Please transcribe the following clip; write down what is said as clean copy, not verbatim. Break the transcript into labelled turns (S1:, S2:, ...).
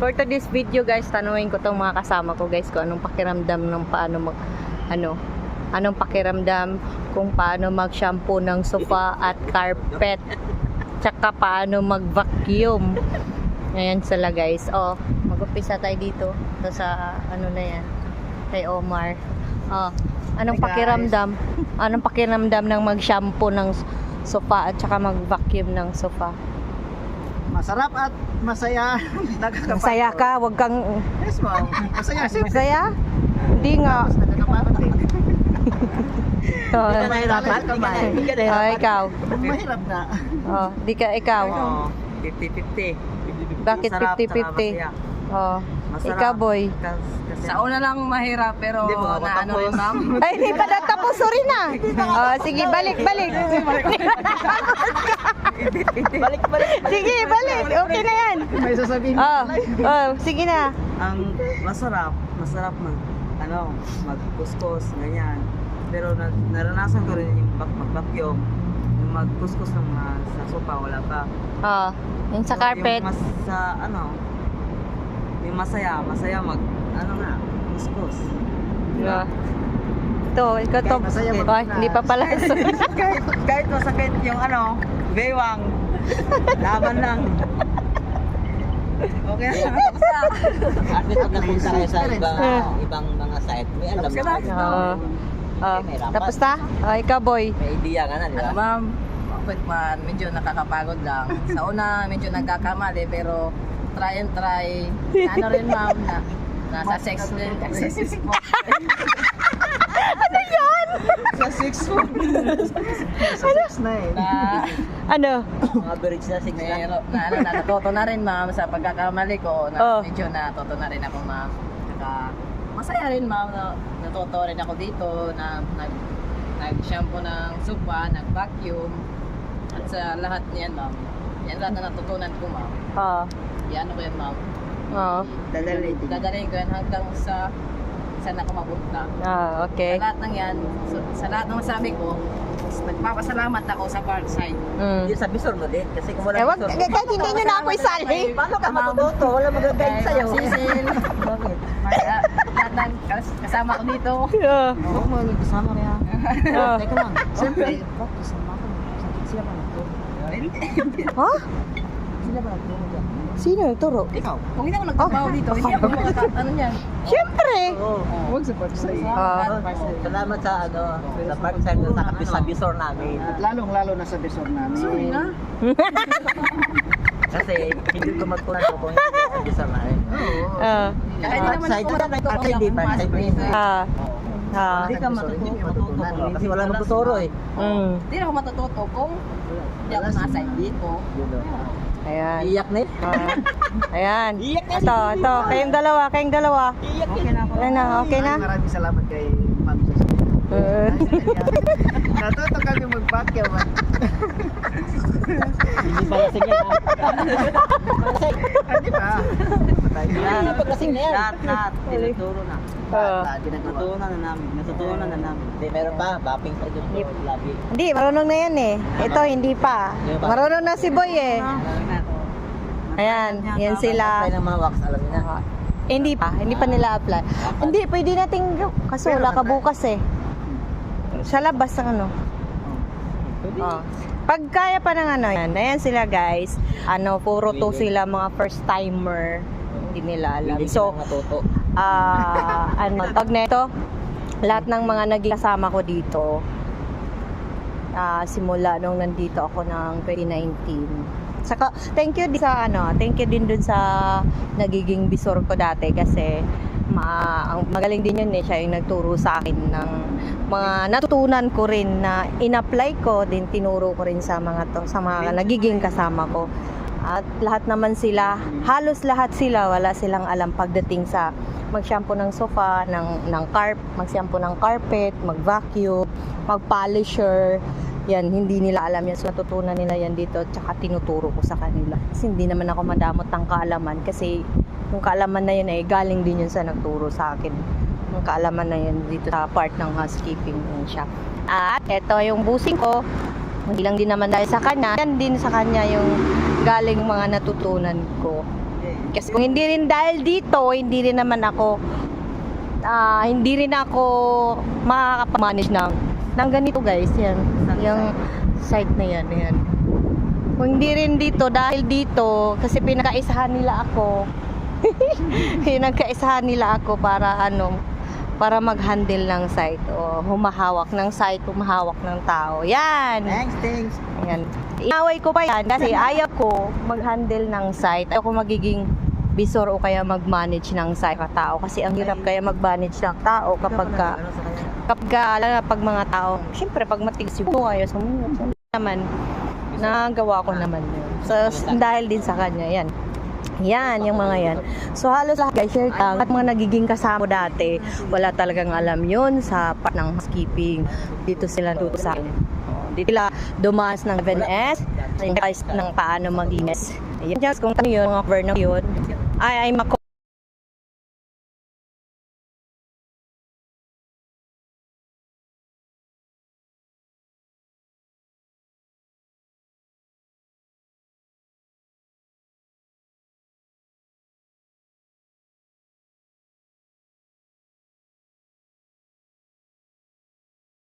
S1: For today's video guys, tanungin ko tong mga kasama ko guys kung anong pakiramdam ng paano anong pakiramdam kung paano mag-shampoo ng sofa at carpet. Tsaka paano mag-vacuum. Ayan sila guys. Oh, mag-upisa tayo dito. Ito sa na yan. Kay Omar. Oh, anong pakiramdam? Anong pakiramdam ng mag-shampoo ng sofa at tsaka mag-vacuum ng sofa?
S2: Masarap at masaya.
S1: Masaya ka, wag kang
S2: Yes, ma'am. Masaya.
S1: masaya? Hindi nga.
S2: Nakakapagod eh.
S1: Oh,
S2: Hindi ka nahirapan? Hindi ka
S1: oh,
S2: nahirapan?
S1: ikaw.
S2: Mahirap na.
S1: Oh, di ka ikaw.
S3: Oo, 50-50.
S1: Bakit
S3: Masarap,
S1: 50-50?
S3: tsaka masaya.
S1: Oh,
S3: Masarap.
S1: ikaw boy.
S3: Kasi
S4: Sa una lang mahirap pero
S3: Hindi mo ako
S4: na ano
S3: tapos.
S4: rin ma'am.
S1: Ay, hindi pa natapos. Sorry na. Oh, sige, balik.
S3: balik.
S1: Sige, balik. Okay na yan.
S2: May sasabihin
S1: Oh, oh, sige na.
S3: Ang masarap magkuskus, ganyan. Pero naranasan ko rin yung mag-vacuum, yung magkuskus ng sa sofa, wala pa.
S1: Oh, yung sa
S3: So,
S1: carpet.
S3: Yung masaya kuskus.
S1: Oh. Ito, ikaw to.
S2: Masaya
S1: Oh,
S2: mag-
S1: hindi pa pala.
S3: kahit masakit yung bewang, laban lang. Okay na.
S5: At least pag napunta kayo sa
S1: Ah.
S5: ibang mga site, may alam
S3: Tapos ka
S5: na.
S3: na?
S1: Oh. Oh, tapos na? Oh, ikaw boy.
S5: May idea ka na, di ba?
S4: Ano ma'am, bakit man medyo nakakapagod lang. Sa una medyo nagkakamali pero try and try. Ano rin ma'am na nasa sex din kasi mo.
S2: sa 6 mo. Sa 6 na eh.
S4: Na
S1: Ano?
S5: Mga average na 6 na.
S4: meron na natuto na rin ma'am sa pagkakamali ko na
S1: Oh.
S4: medyo natuto na rin ako ma'am. Masaya rin ma'am na natuto rin ako dito na nag-shampoo ng sofa, nag-vacuum at sa lahat niyan ma'am. Yan lahat na natutunan ko ma'am.
S1: Oh.
S4: Yan ko yan ma'am.
S1: Oh.
S4: Dadalhin ko yan hanggang sa saan ako mapunta.
S1: Ah, okay.
S4: Sa lahat ng yan, sa lahat ng masabi ko, nagpapasalamat ako sa Parkside.
S5: Hindi sa bisor mo din. Kasi kung
S1: Eh,
S5: wala
S1: wag,
S5: bisor,
S1: kahit hindi nyo na ako isali.
S5: paano ka matututo? Wala mag-guide sa'yo.
S4: Sisil,
S5: Bakit?
S4: lahat ng kasama ko dito.
S1: Oh.
S2: Oo, mga kasama kaya.
S1: Oh.
S5: Teka lang.
S2: Siyempre, kasama ko. Sila ba nagturo?
S1: Ha?
S2: Sila ba nagturo dyan?
S1: Sino nagturo?
S2: Ikaw.
S4: Kung hindi ako nagtrabaho dito, hindi ako ano yan.
S1: Siyempre!
S2: Huwag sa pag-say.
S5: Salamat sa sa Parkside sa bisor namin.
S2: Lalong-lalo na sa besor namin.
S4: Sorry na.
S5: Kasi hindi ko magkunan ko kung hindi sa bisor namin.
S1: Ah.
S4: Kahit hindi naman
S5: Parkside,
S4: ako nagtrabaho,
S5: Parkside din, Parkside din.
S1: Ah. Ah.
S5: Hindi ka matututo kasi wala nang tuturo eh.
S4: Hindi na ako matututo kung hindi ako nasa dito.
S1: Ayan.
S5: Iyak na eh.
S1: Ayan. Ito. Kayong dalawa.
S2: Okay na po.
S1: Ayan na, okay na?
S2: Maraming salamat kay Ma'am Cecil. Natuto kami mag-vacuum.
S5: Hindi pala sige na.
S2: Hindi pa.
S5: Ano pagkasing na yan?
S3: Lahat, tinuturo na.
S1: Oh.
S3: Natutunan na namin.
S5: Hindi, meron pa. Bapping sa doon. Labi.
S1: Hindi, marunong na yan eh. Ito, hindi pa. Marunong na si Boy eh. Ayan, yan sila.
S5: Apply ng mga wax, alam niyo na.
S1: Hindi pa nila apply. Hindi, pwede natin, kasi wala ka bukas eh. Sa labas ng ano. Oh. Pag kaya pa ng yan, ayan sila guys. Puro to sila mga first timer. Hindi nila alam. So,
S5: matuto.
S1: pag neto, lahat ng mga naging kasama ko dito, simula nung nandito ako ng 2019. Saka, thank you din dun sa nagiging bisor ko dati kasi magaling din yun eh, siya yung nagturo sa akin ng mga natutunan ko rin na in-apply ko din, tinuro ko rin sa mga nagiging kasama ko. At lahat naman sila, halos lahat sila, wala silang alam pagdating sa mag-shampoo ng sofa, mag-shampoo ng carpet, mag-vacuum, mag-polisher. Yan, hindi nila alam yan. So, natutunan nila yan dito, tsaka tinuturo ko sa kanila. Kasi hindi naman ako madamot ng kaalaman kasi yung kaalaman na yun ay galing din yun sa nagturo sa akin. Yung kaalaman na yun dito sa part ng housekeeping shop. At eto yung busing ko, hindi lang din naman dahil sa kanya, yan din sa kanya yung galing mga natutunan ko. Kasi kung hindi rin dahil dito, hindi rin ako makakapamanage ng ganito guys, yan. Yung site na yan. Kung hindi rin dito, dahil dito, kasi pinakaisahan nila ako. Pinagkaisahan nila ako para mag-handle ng site o humahawak ng site, humahawak ng tao. Yan.
S5: Thanks.
S1: Ayan. Inaway ko pa yan kasi ayaw ko mag-handle ng site. Ayaw ko magiging bisor o kaya mag-manage ng site ka tao kasi ang hirap kaya mag-manage ng tao kapag mga tao, syempre pag matigas yung ayaw naman, nagawa ko naman yun. So, dahil din sa kanya, yan. Yan, yung mga yan. So, halos lahat guys, share lang. At mga nagiging kasama dati, wala talagang alam yun sa part ng housekeeping. Dito sila tuto sa akin. Dito sila dumas ng 7S, ng paano mag-ines. Ayan, just kung ano yun, mga cover na yun, ay